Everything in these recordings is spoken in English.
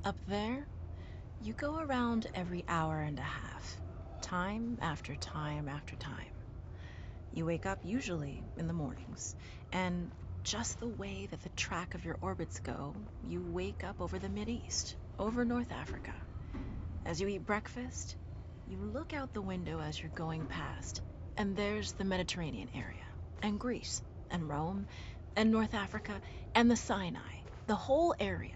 Up there, you go around every hour and a half, time after time after time. You wake up usually in the mornings, and just the way that the track of your orbits go, you wake up over the Mideast, over North Africa. As you eat breakfast, you look out the window as you're going past, and there's the Mediterranean area, and Greece, and Rome, and North Africa, and the Sinai, the whole area.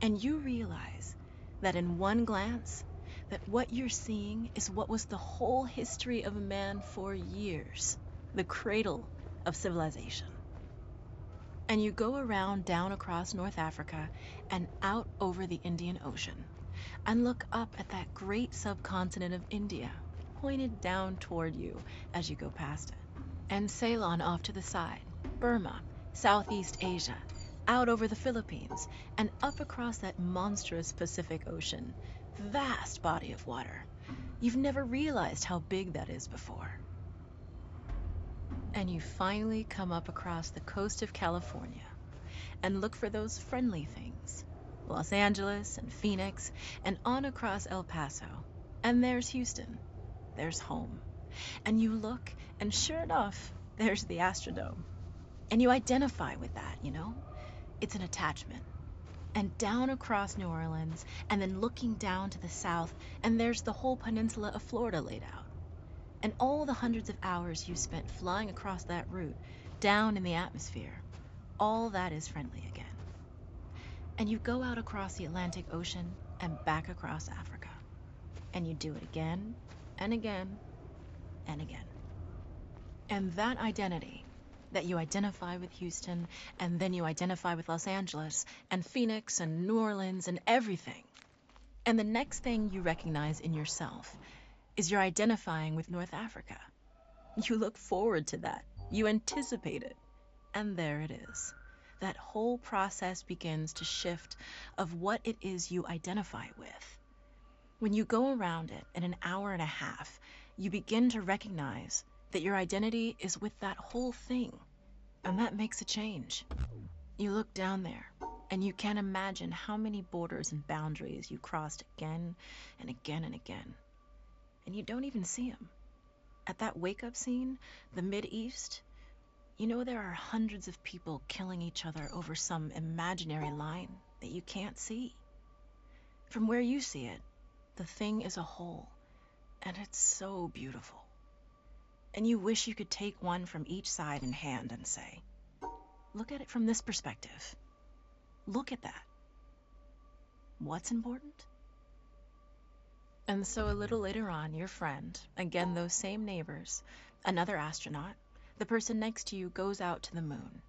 And you realize that in one glance, that what you're seeing is what was the whole history of man for years, the cradle of civilization. And you go around down across North Africa and out over the Indian Ocean and look up at that great subcontinent of India, pointed down toward you as you go past it. And Ceylon off to the side, Burma, Southeast Asia, out over the Philippines, and up across that monstrous Pacific Ocean. Vast body of water. You've never realized how big that is before. And you finally come up across the coast of California and look for those friendly things. Los Angeles and Phoenix and on across El Paso. And there's Houston. There's home. And you look, and sure enough, there's the Astrodome. And you identify with that, you know? It's an attachment. And down across New Orleans, and then looking down to the south, and there's the whole peninsula of Florida laid out. And all the hundreds of hours you spent flying across that route, down in the atmosphere, all that is friendly again. And you go out across the Atlantic Ocean and back across Africa. And you do it again, and again, and again. And that identity, that you identify with Houston, and then you identify with Los Angeles, and Phoenix, and New Orleans, and everything. And the next thing you recognize in yourself is you're identifying with North Africa. You look forward to that. You anticipate it. And there it is. That whole process begins to shift of what it is you identify with. When you go around it in an hour and a half, you begin to recognize that your identity is with that whole thing. And that makes a change. You look down there, and you can't imagine how many borders and boundaries you crossed again and again and again. And you don't even see them. At that wake-up scene, the Mideast, you know there are hundreds of people killing each other over some imaginary line that you can't see. From where you see it, the thing is a whole, and it's so beautiful. And you wish you could take one from each side in hand and say, look at it from this perspective. Look at that. What's important? And so a little later on, your friend, again those same neighbors, another astronaut, the person next to you goes out to the moon.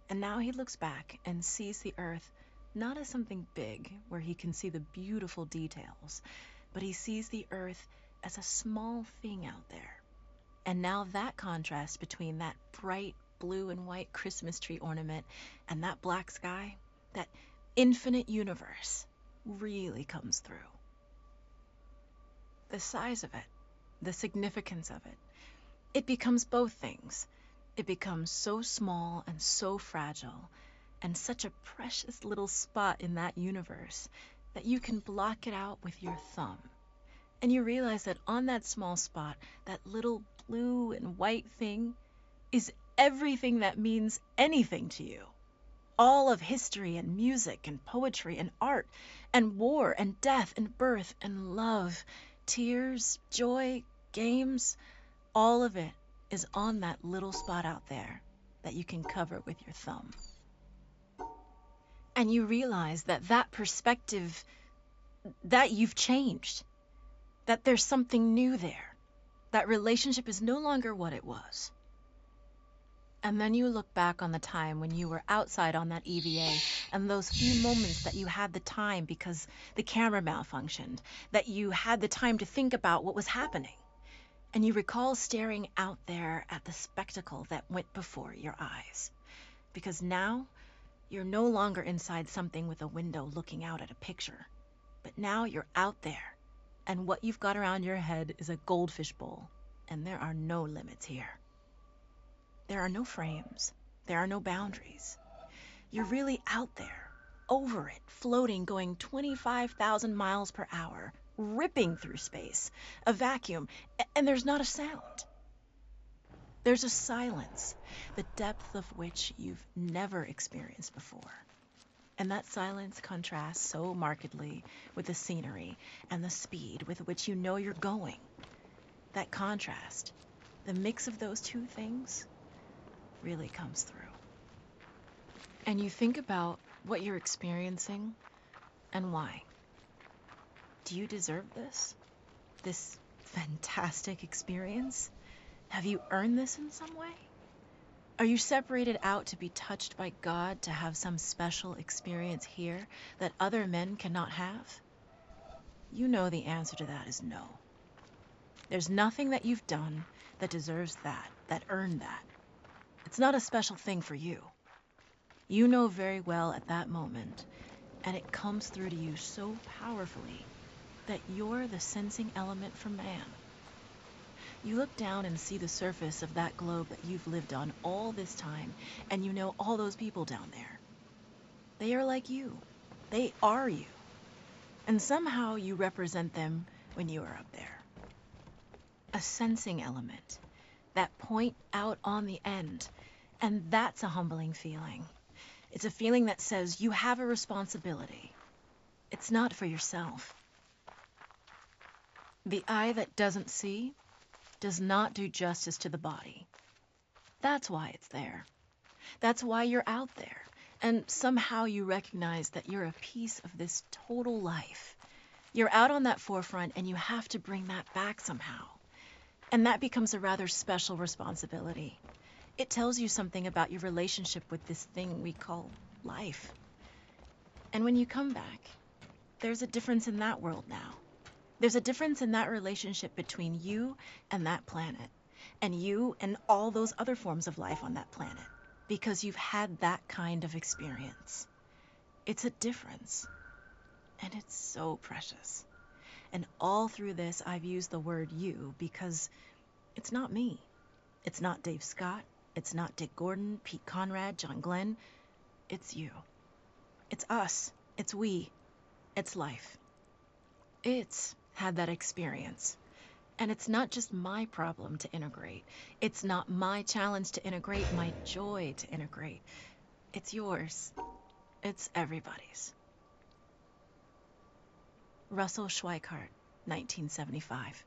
And now he looks back and sees the Earth not as something big where he can see the beautiful details, but he sees the Earth as a small thing out there. And now that contrast between that bright blue and white Christmas tree ornament and that black sky, that infinite universe, really comes through. The size of it, the significance of it, it becomes both things. It becomes so small and so fragile, and such a precious little spot in that universe that you can block it out with your thumb. And you realize that on that small spot, that little blue and white thing is everything that means anything to you. All of history and music and poetry and art and war and death and birth and love, tears, joy, games, all of it is on that little spot out there that you can cover with your thumb. And you realize that that perspective, that you've changed, that there's something new there. That relationship is no longer what it was. And then you look back on the time when you were outside on that EVA and those few moments that you had the time because the camera malfunctioned, that you had the time to think about what was happening. And you recall staring out there at the spectacle that went before your eyes. Because now, you're no longer inside something with a window looking out at a picture. But now you're out there, and what you've got around your head is a goldfish bowl, and there are no limits here. There are no frames. There are no boundaries. You're really out there, over it, floating, going 25,000 miles per hour, ripping through space, a vacuum, and there's not a sound. There's a silence, the depth of which you've never experienced before. And that silence contrasts so markedly with the scenery and the speed with which you know you're going. That contrast, the mix of those two things, really comes through. And you think about what you're experiencing and why. Do you deserve this? This fantastic experience? Have you earned this in some way? Are you separated out to be touched by God to have some special experience here that other men cannot have? You know the answer to that is no. There's nothing that you've done that deserves that earned that. It's not a special thing for you. You know very well at that moment, and it comes through to you so powerfully, that you're the sensing element for man. You look down and see the surface of that globe that you've lived on all this time, and you know all those people down there. They are like you. They are you. And somehow you represent them when you are up there. A sensing element, that point out on the end, and that's a humbling feeling. It's a feeling that says you have a responsibility. It's not for yourself. The eye that doesn't see does not do justice to the body. That's why it's there. That's why you're out there. And somehow you recognize that you're a piece of this total life. You're out on that forefront and you have to bring that back somehow. And that becomes a rather special responsibility. It tells you something about your relationship with this thing we call life. And when you come back, there's a difference in that world now. There's a difference in that relationship between you and that planet, and you and all those other forms of life on that planet, because you've had that kind of experience. It's a difference, and it's so precious. And all through this, I've used the word you because it's not me. It's not Dave Scott. It's not Dick Gordon, Pete Conrad, John Glenn. It's you. It's us. It's we. It's life. It's had that experience. And it's not just my problem to integrate. It's not my challenge to integrate, my joy to integrate. It's yours. It's everybody's. Russell Schweikart, 1975.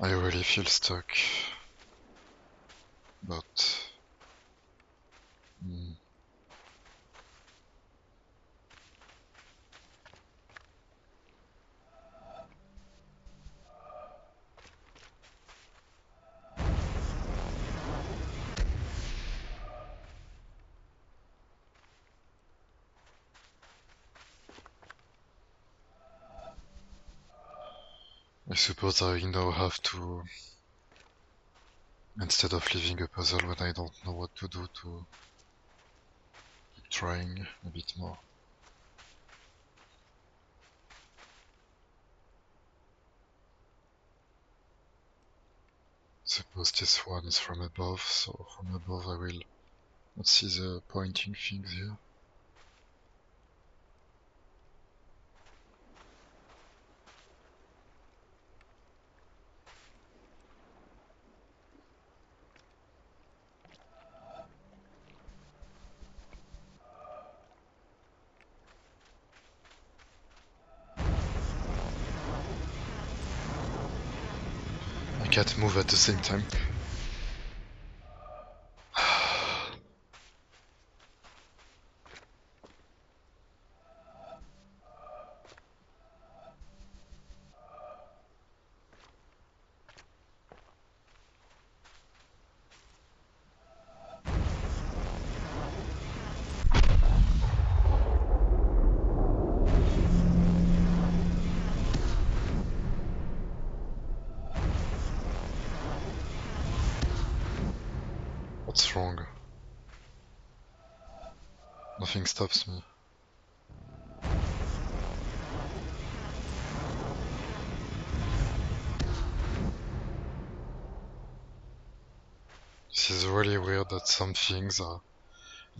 I really feel stuck. But... I suppose I now have to, instead of leaving a puzzle when I don't know what to do, to keep trying a bit more. Suppose this one is from above, so from above I will not see the pointing things here. I can't move at the same time. What's wrong? Nothing stops me. This is really weird that some things that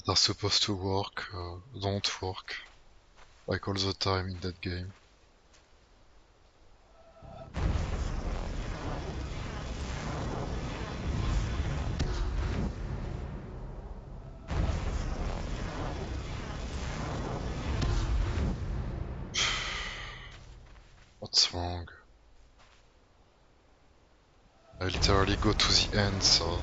are supposed to work don't work, like all the time in that game. What's wrong? I literally go to the end, so...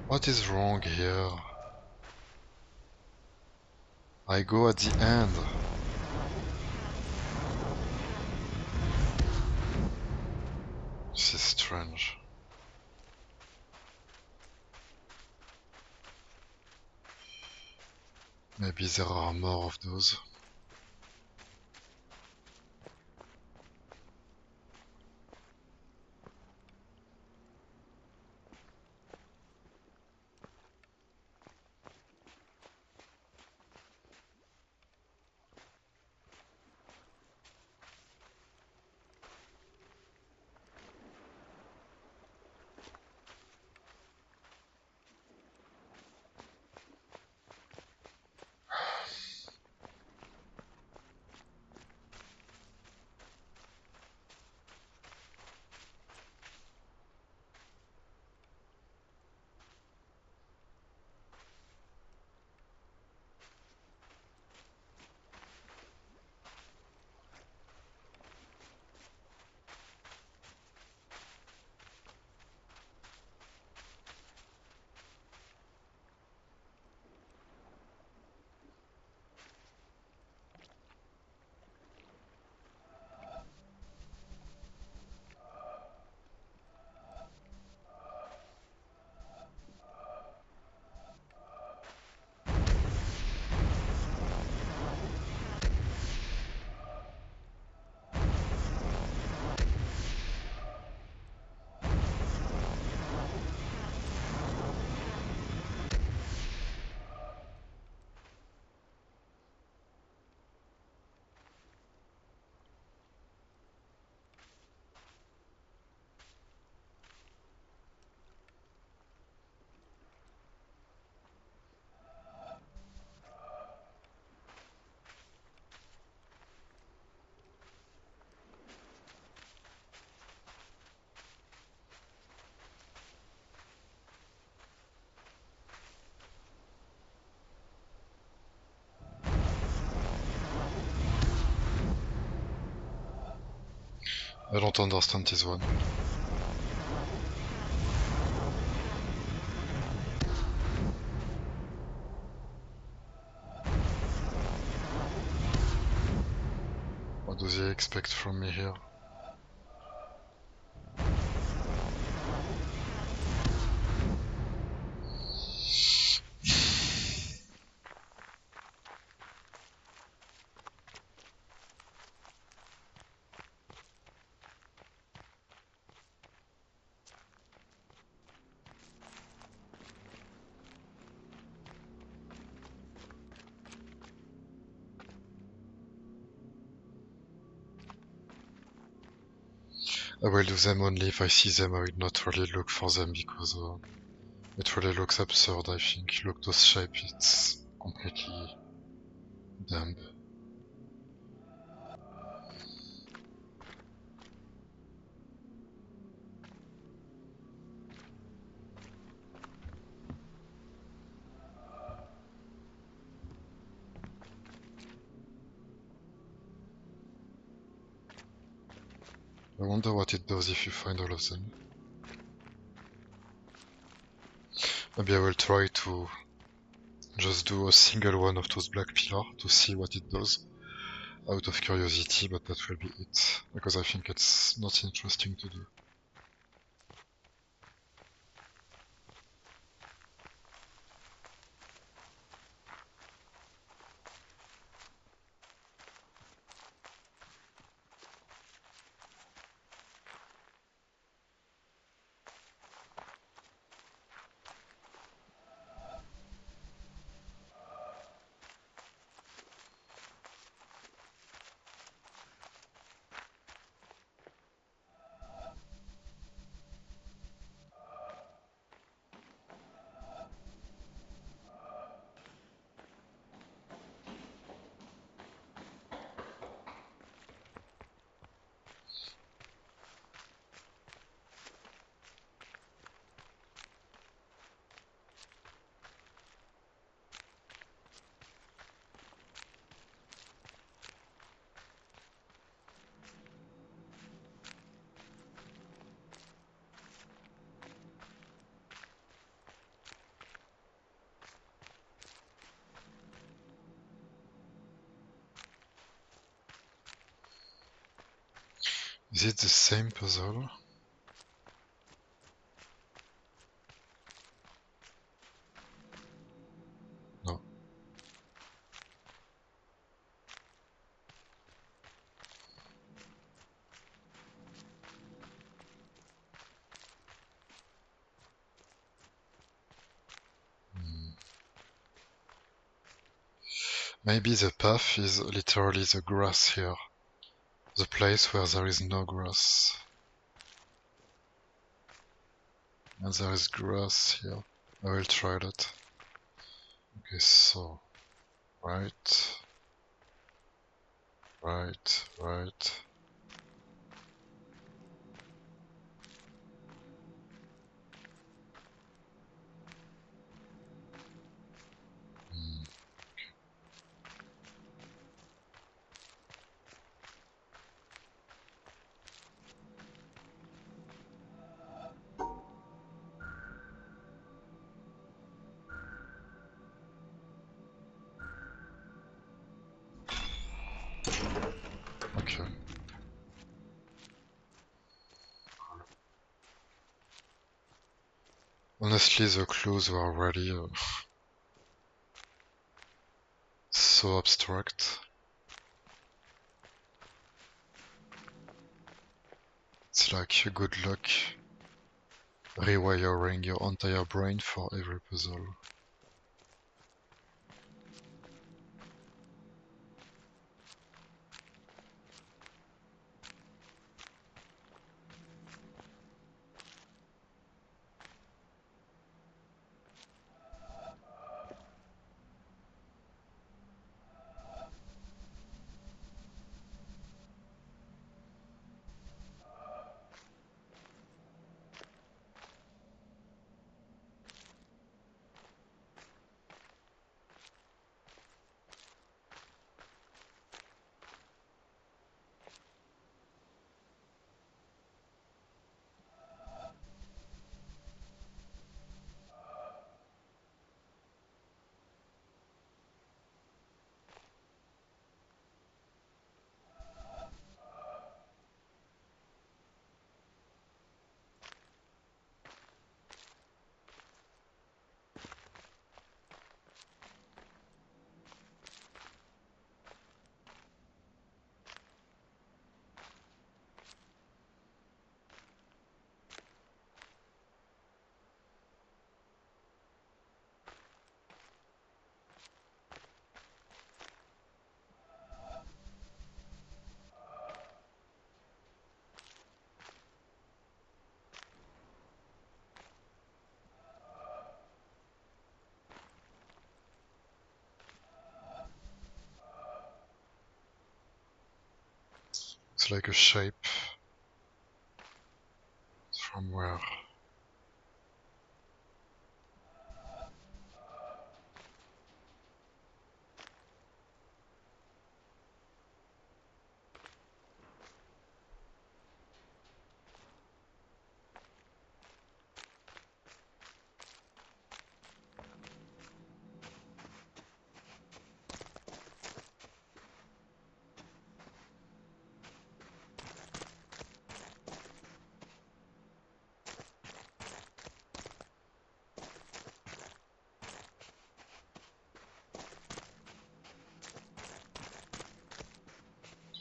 What is wrong here? I go at the end. This is strange. Maybe there are more of those. I don't understand this one. What does he expect from me here? I will do them only if I see them. I will not really look for them because it really looks absurd, I think. Look, those shape, it's completely dumb. I wonder what it does if you find all of them. Maybe I will try to just do a single one of those black pillars to see what it does out of curiosity, but that will be it, because I think it's not interesting to do. Is it the same puzzle? No. Maybe the path is literally the grass here. The place where there is no grass. And there is grass here. I will try that. Okay, so... Right. Right. Okay. Honestly, the clues were already so abstract. It's like good luck rewiring your entire brain for every puzzle. looks like a shape. From where?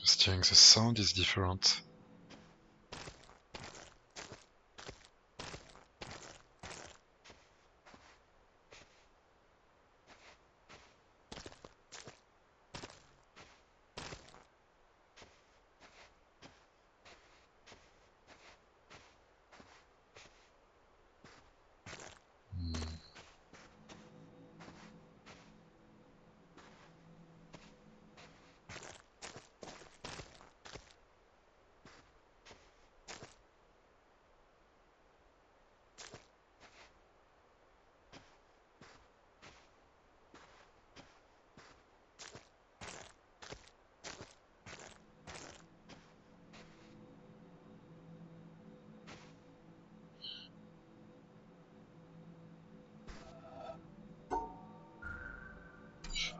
Interesting, the sound is different.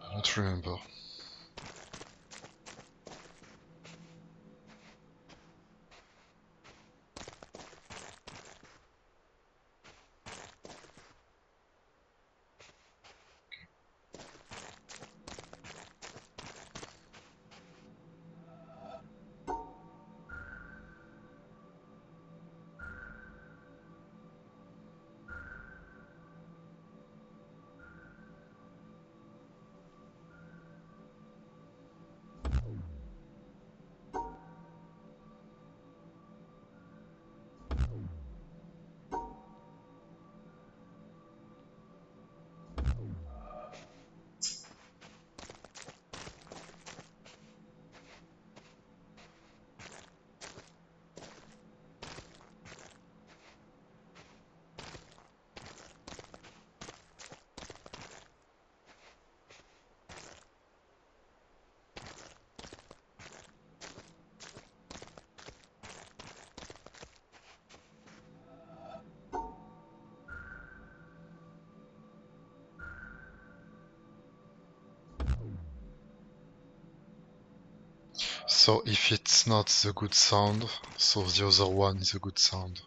I don't remember. So if it's not the good sound, so the other one is a good sound.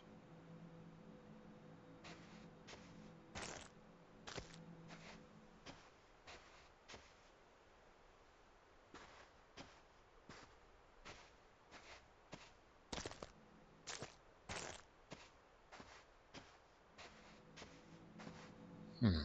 Hmm.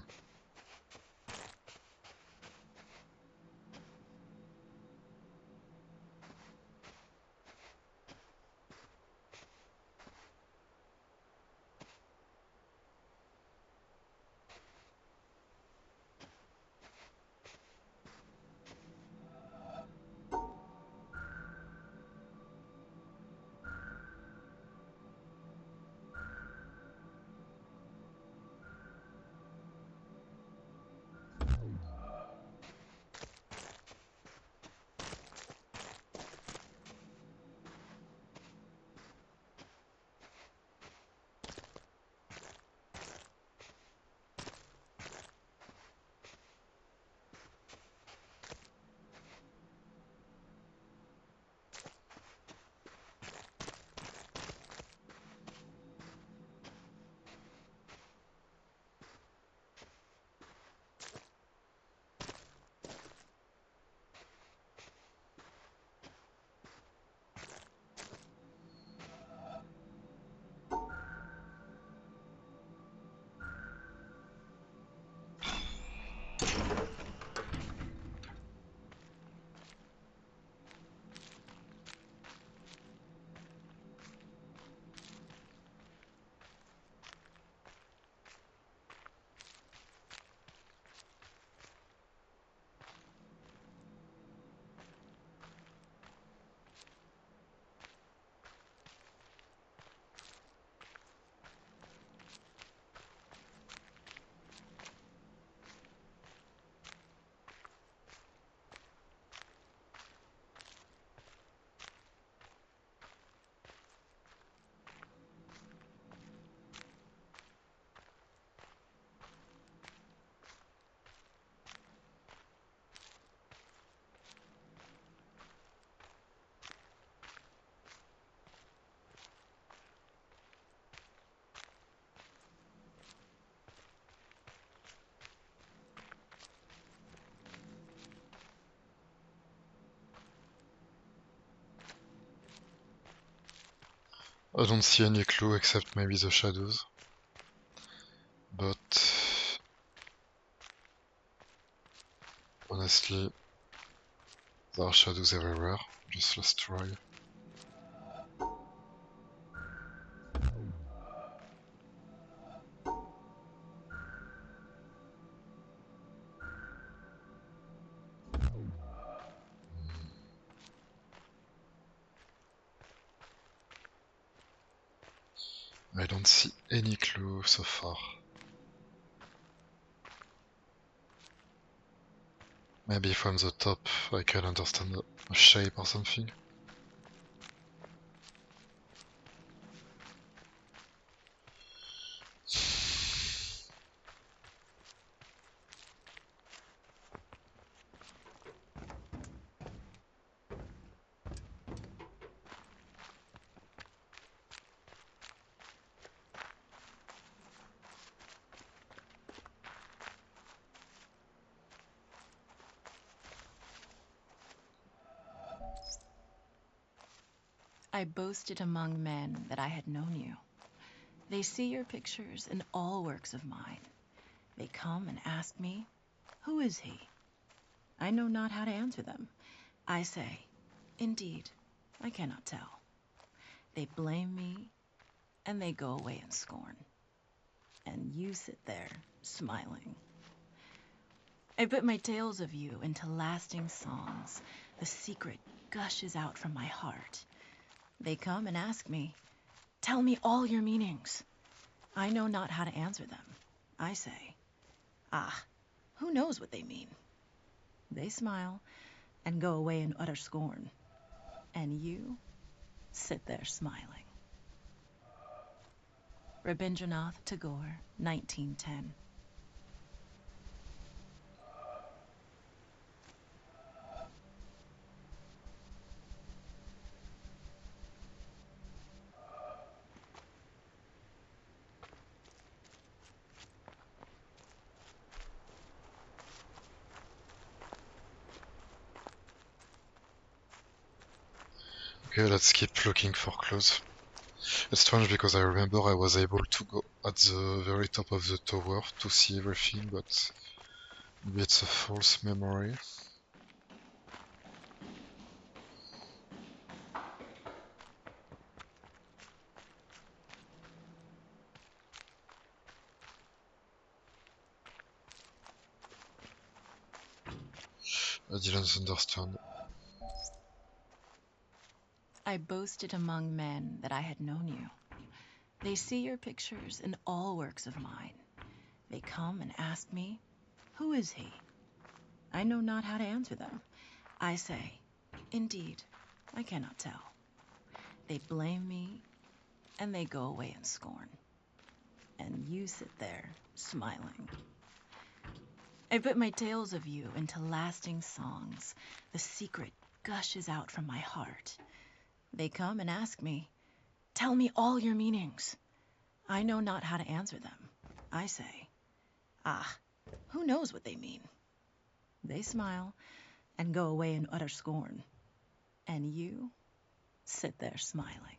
I don't see any clue except maybe the shadows. But honestly, there are shadows everywhere. Just let's try. I don't see any clue so far. Maybe from the top I can understand a shape or something. I boasted among men that I had known you. They see your pictures in all works of mine. They come and ask me, who is he? I know not how to answer them. I say, indeed, I cannot tell. They blame me, and they go away in scorn. And you sit there, smiling. I put my tales of you into lasting songs. The secret gushes out from my heart. They come and ask me, tell me all your meanings. I know not how to answer them. I say, ah, who knows what they mean? They smile and go away in utter scorn. And you sit there smiling. Rabindranath Tagore, 1910. Okay, let's keep looking for clues. It's strange because I remember I was able to go at the very top of the tower to see everything, but maybe it's a false memory. I didn't understand. I boasted among men that I had known you. They see your pictures in all works of mine. They come and ask me, who is he? I know not how to answer them. I say, indeed, I cannot tell. They blame me, and they go away in scorn. And you sit there, smiling. I put my tales of you into lasting songs. The secret gushes out from my heart. They come and ask me, tell me all your meanings. I know not how to answer them. I say, ah, who knows what they mean? They smile and go away in utter scorn. And you sit there smiling.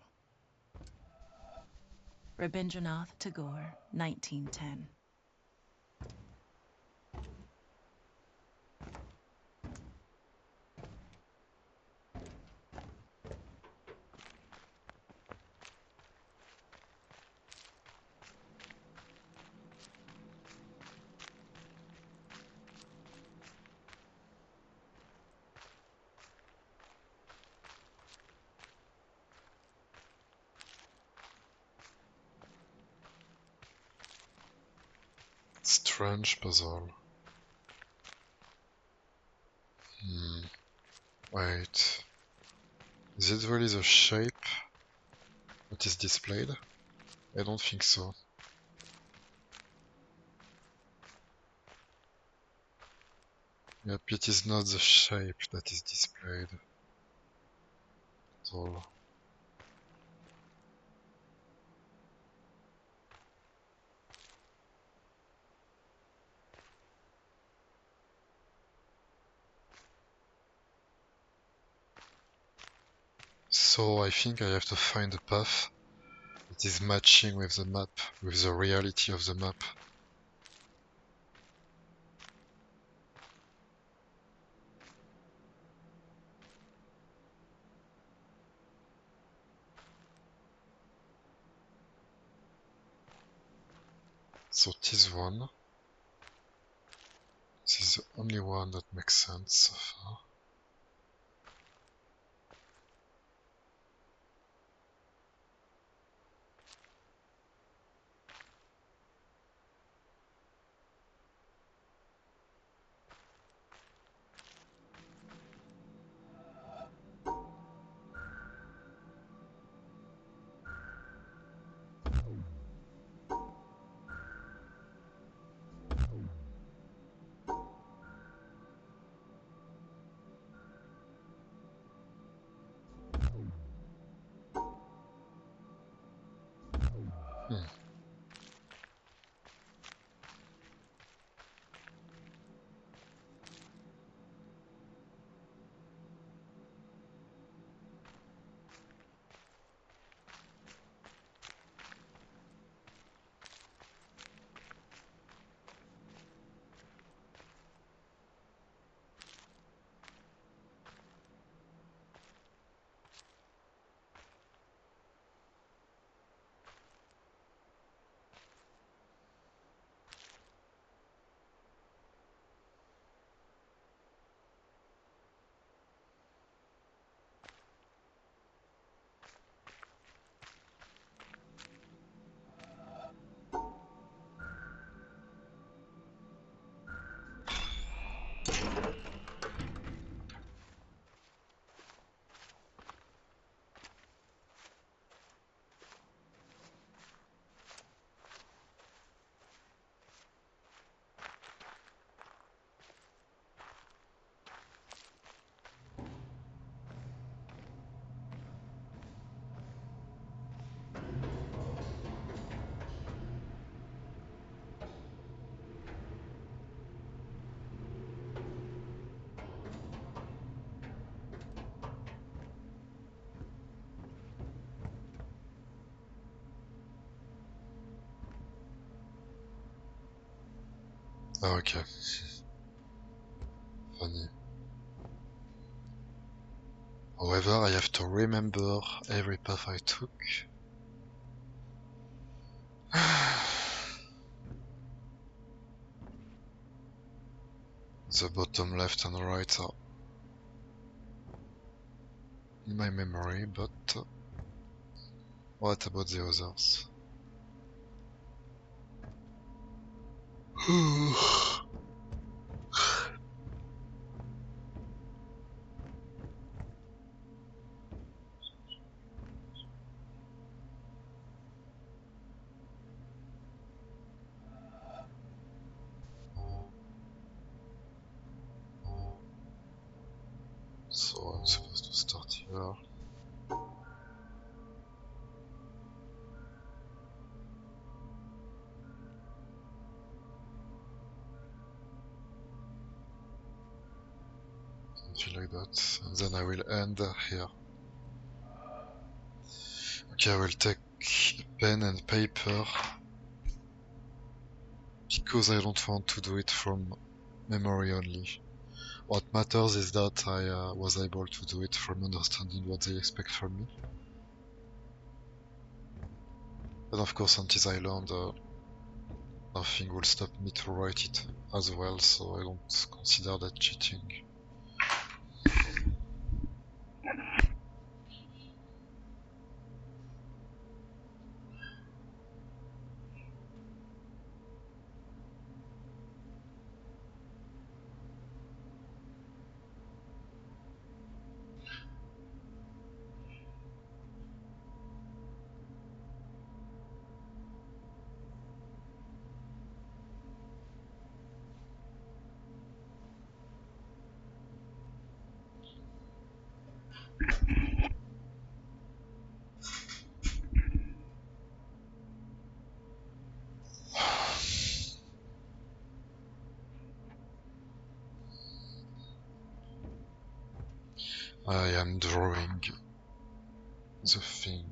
Rabindranath Tagore, 1910. Strange puzzle. Wait. Is it really the shape that is displayed? I don't think so. Yep, it is not the shape that is displayed at all. So I think I have to find a path It is matching with the map, with the reality of the map. So this one. This is the only one that makes sense so far. Okay. Funny. However, I have to remember every path I took. The bottom left and right are in my memory, but what about the others? So I'm supposed to start here. Something like that. And then I will end here. Okay, I will take pen and paper. Because I don't want to do it from memory only. What matters is that I was able to do it from understanding what they expect from me. And of course on this island nothing will stop me to write it as well, so I don't consider that cheating. I am drawing the thing.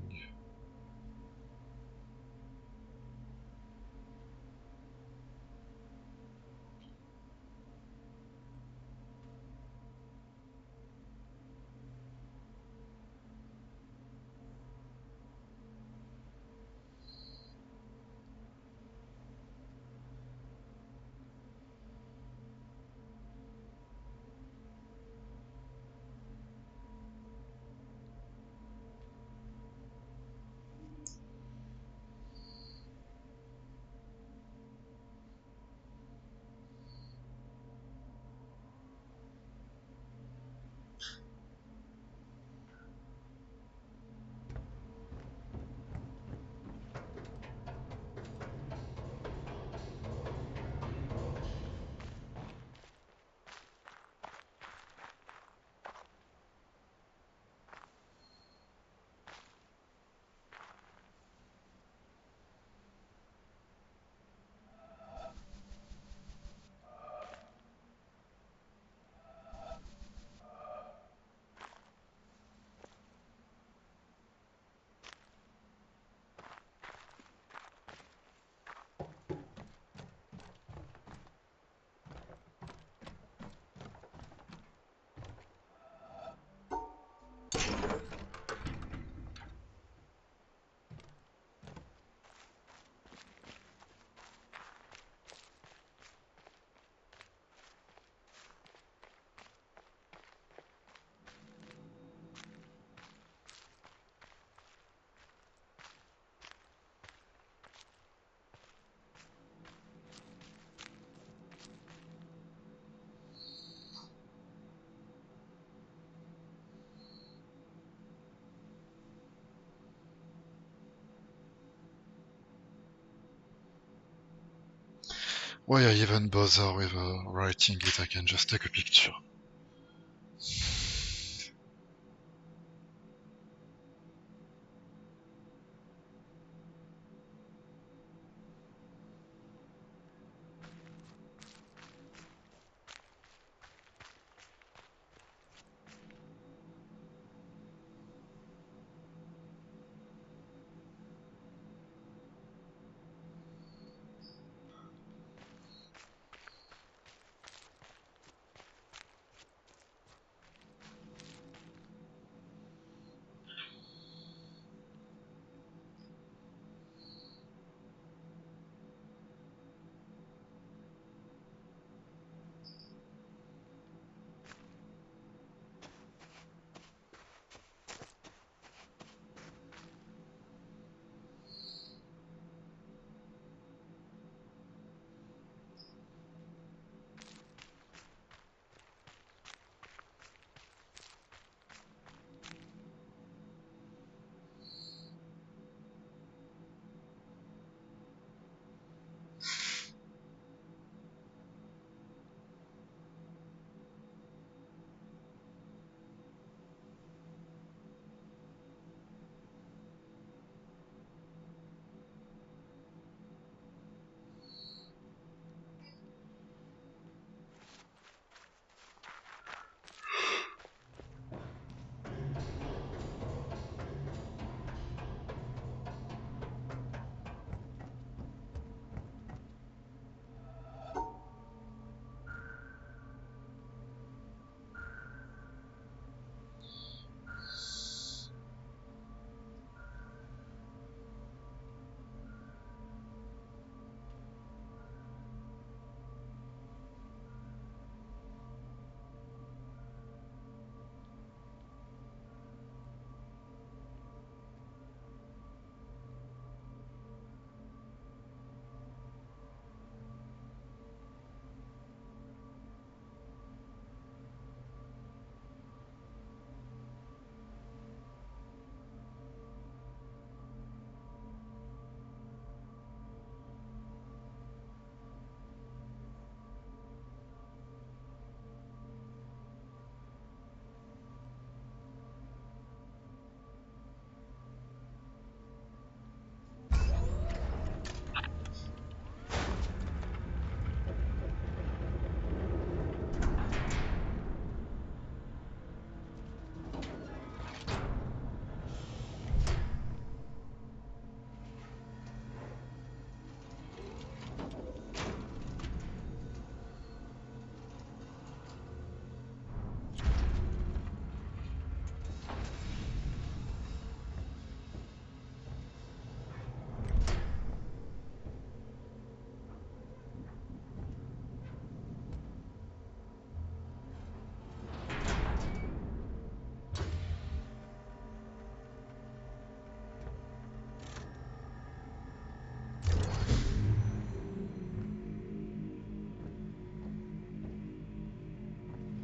Why I even bother with writing it? I can just take a picture.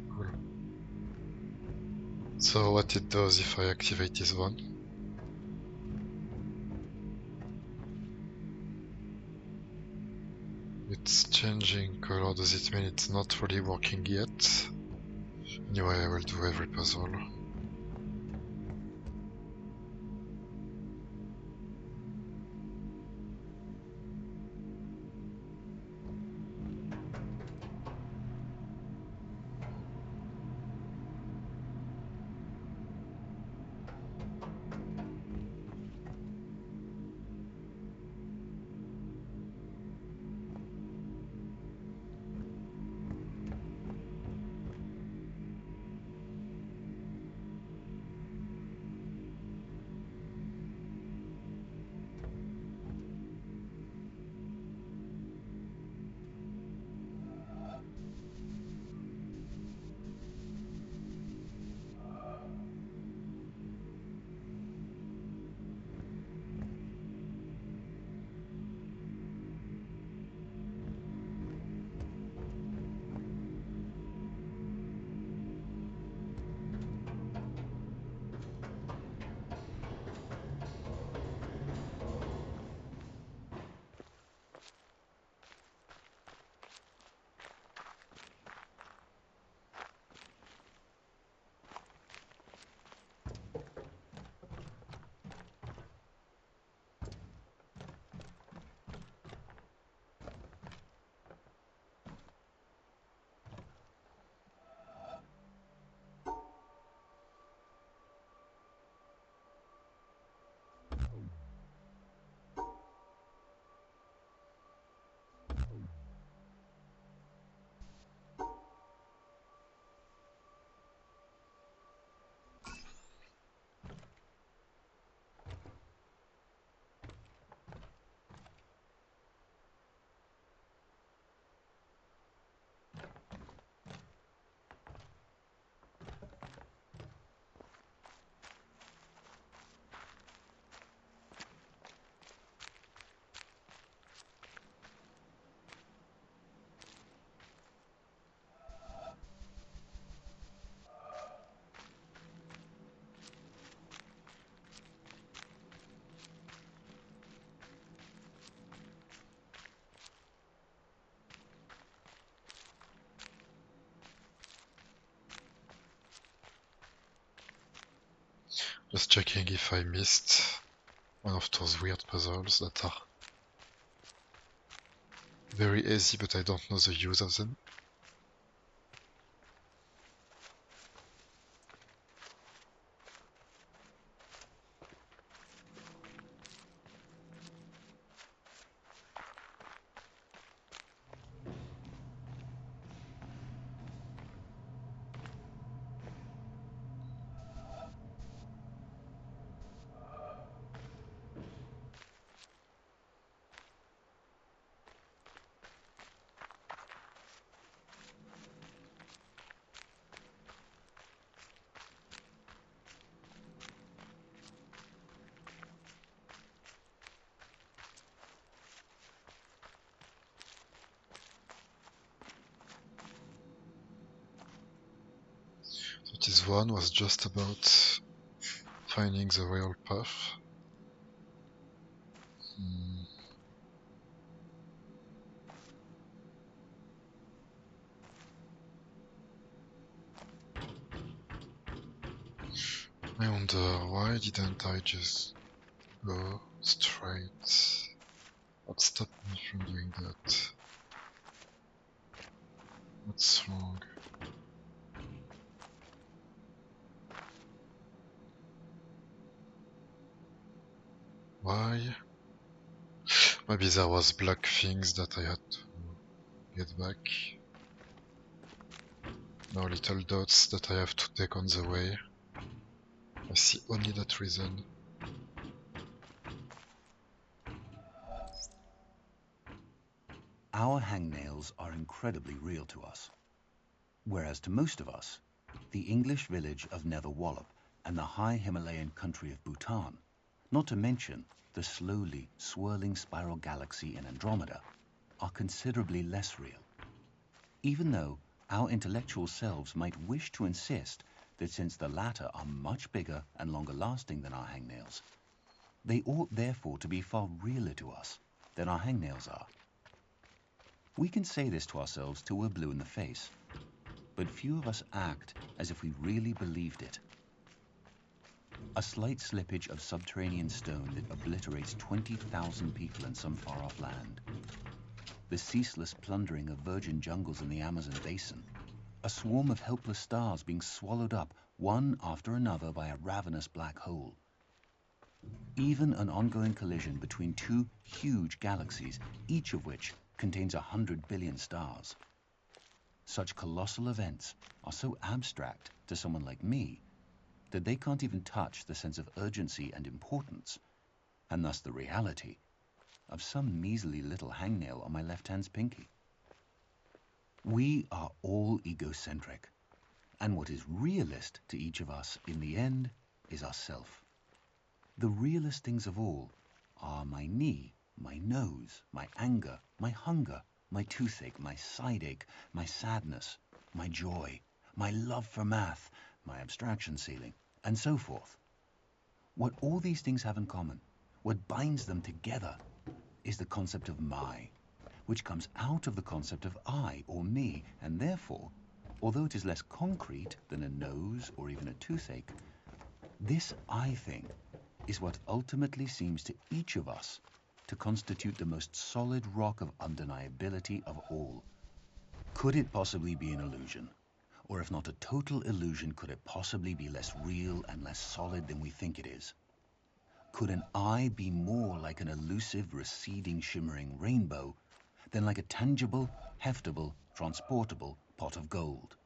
Cool. So what it does if I activate this one? It's changing color. Does it mean it's not really working yet? Anyway, I will do every puzzle. Just checking if I missed one of those weird puzzles that are very easy, but I don't know the use of them. So this one was just about finding the real path. I wonder why didn't I just go straight? What stopped me from doing that? What's wrong? Why? Maybe there was black things that I had to get back. No little dots that I have to take on the way. I see only that reason. Our hangnails are incredibly real to us. Whereas to most of us, the English village of Netherwallop and the high Himalayan country of Bhutan, not to mention the slowly swirling spiral galaxy in Andromeda, are considerably less real. Even though our intellectual selves might wish to insist that since the latter are much bigger and longer lasting than our hangnails, they ought therefore to be far realer to us than our hangnails are. We can say this to ourselves till we're blue in the face, but few of us act as if we really believed it. A slight slippage of subterranean stone that obliterates 20,000 people in some far-off land. The ceaseless plundering of virgin jungles in the Amazon basin. A swarm of helpless stars being swallowed up one after another by a ravenous black hole. Even an ongoing collision between two huge galaxies, each of which contains 100 billion stars. Such colossal events are so abstract to someone like me that they can't even touch the sense of urgency and importance, and thus the reality, of some measly little hangnail on my left hand's pinky. We are all egocentric, and what is realist to each of us in the end is ourself. The realest things of all are my knee, my nose, my anger, my hunger, my toothache, my side ache, my sadness, my joy, my love for math, my abstraction ceiling, and so forth. What all these things have in common, what binds them together, is the concept of my, which comes out of the concept of I or me, and therefore, although it is less concrete than a nose or even a toothache, this I thing is what ultimately seems to each of us to constitute the most solid rock of undeniability of all. Could it possibly be an illusion? Or if not a total illusion, could it possibly be less real and less solid than we think it is? Could an eye be more like an elusive, receding, shimmering rainbow than like a tangible, heftable, transportable pot of gold?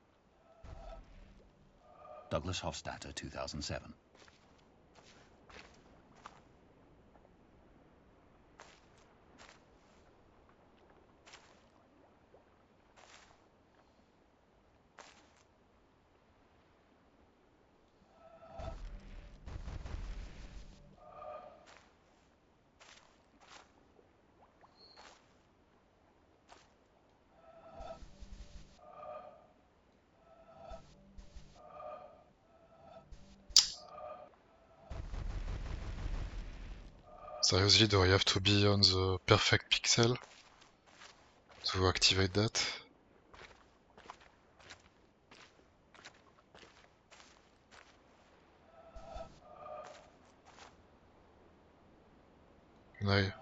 Douglas Hofstadter, 2007. Seriously, do I have to be on the perfect pixel to activate that? Can I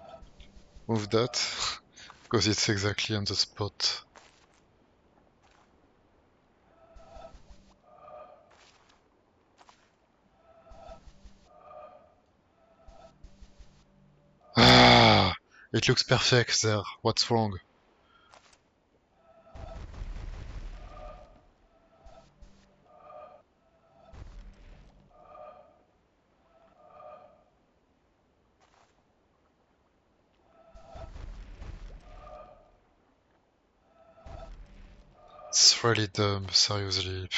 move that? Because it's exactly on the spot. Ah! It looks perfect there. What's wrong? It's really dumb, seriously.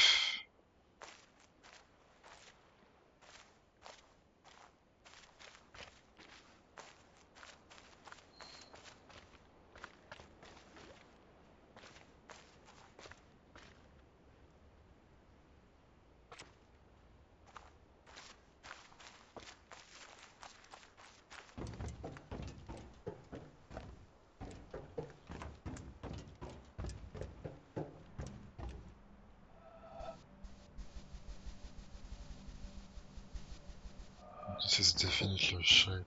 This is definitely a shape.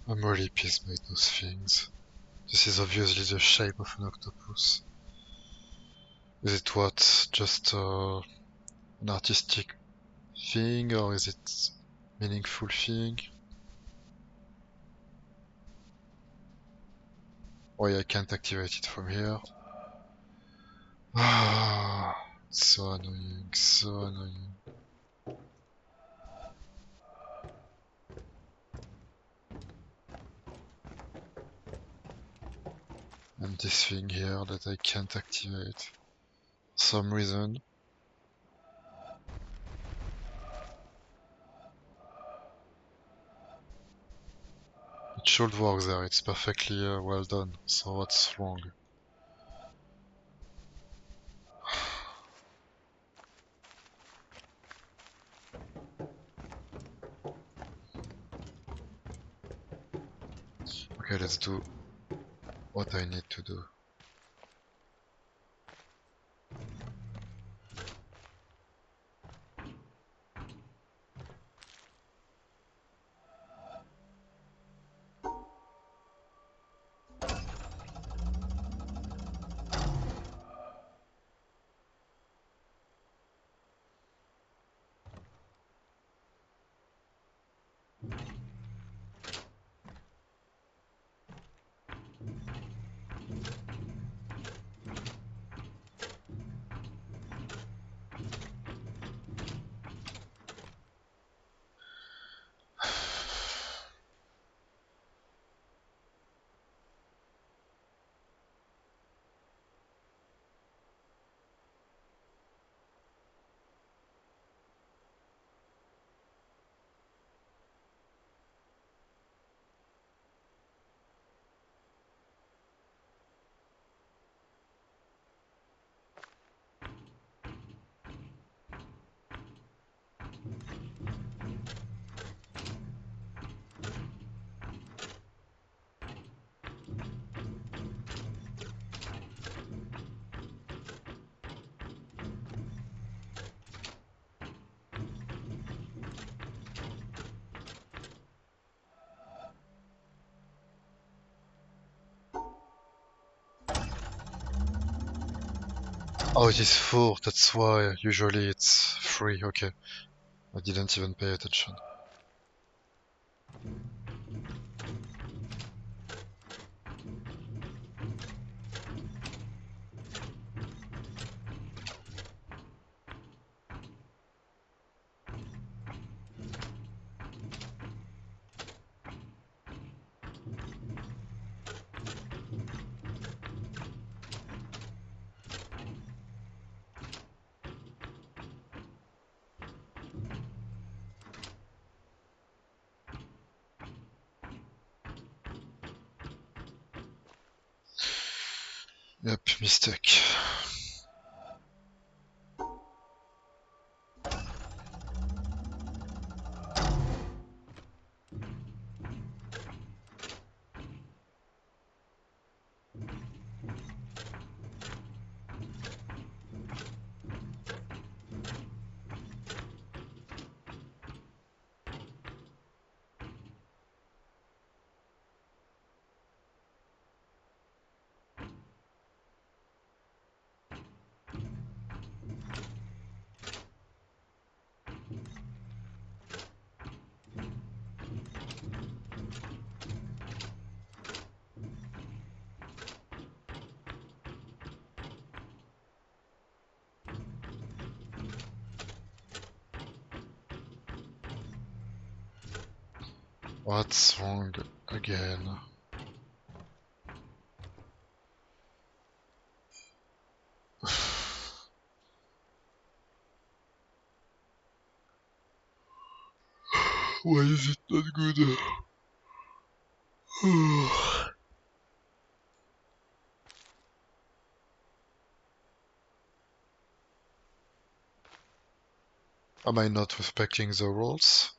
I'm really pissed by those things. This is obviously the shape of an octopus. Is it what? Just an artistic thing, or is it meaningful thing? Why I can't activate it from here? Ah, so annoying, so annoying. And this thing here that I can't activate for some reason. It should work there, it's perfectly well done, so what's wrong? Okay, let's do what I need to do. Oh, it is 4, that's why. Usually it's 3, okay. I didn't even pay attention. Yep, mistake. What's wrong again? Why is it not good? Am I not respecting the rules?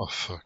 Oh fuck.